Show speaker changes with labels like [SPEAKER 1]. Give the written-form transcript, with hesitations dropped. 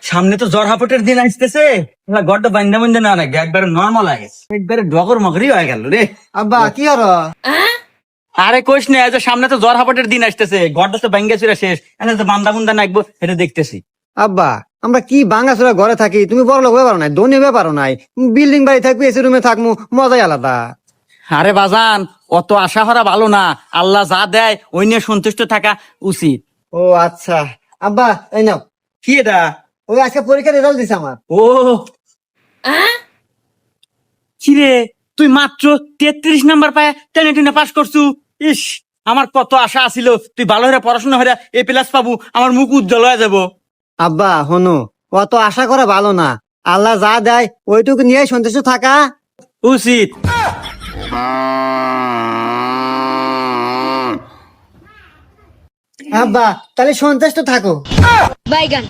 [SPEAKER 1] সামনে তো জ্বর হাপটের দিন আসতেছে, গড়টা বান্ধা বান্ধা না নাকি একবারে নর্মাল হয়ে গেছে, একবারে ডগর মগরি হয়ে গেল রে।
[SPEAKER 2] আব্বা কি হলো?
[SPEAKER 1] আরে কইস না, যে সামনে তো জ্বর হাপটের দিন আসতেছে, গড়টা তো বাঙ্গা চুরা শেষ, এখন তো বান্দা বুন্দা নাকবো এটা দেখতেছি।
[SPEAKER 2] আব্বা আমরা কি ভাঙাচোরা ঘরে থাকি, তুমি বড় লোক ব্যাপারও নাই, ধনী ব্যাপারও নাই, বিল্ডিং বাড়ি থাকবি, এসি রুমে থাকবো, মজাই আলাদা।
[SPEAKER 1] আরে বাজান, অত আশা করা ভালো না, আল্লাহ যা দেয় ওই নিয়ে সন্তুষ্ট থাকা উচিত।
[SPEAKER 2] ও আচ্ছা আব্বা এই নাও,
[SPEAKER 1] কি এটা?
[SPEAKER 2] ওই আজকে পরীক্ষার রেজাল্ট দিছে আমার।
[SPEAKER 1] ও কিরে, তুই মাত্র 33 নাম্বার পায় টেনে টেনে পাস করছু। ইস, আমার কত আশা আছিল তুই ভালো হয়ে পড়াশোনা হয়ে এ প্লাস পাবো, আমার মুখ উজ্জ্বল হয়ে যাবো।
[SPEAKER 2] আব্বা হনু, অত আশা করা ভালো না, আল্লাহ যা দেয় ওইটুকু নিয়ে সন্তুষ্ট থাকা
[SPEAKER 1] উচিত।
[SPEAKER 2] আব্বা তাহলে সন্তুষ্ট থাকো।
[SPEAKER 3] বাইগান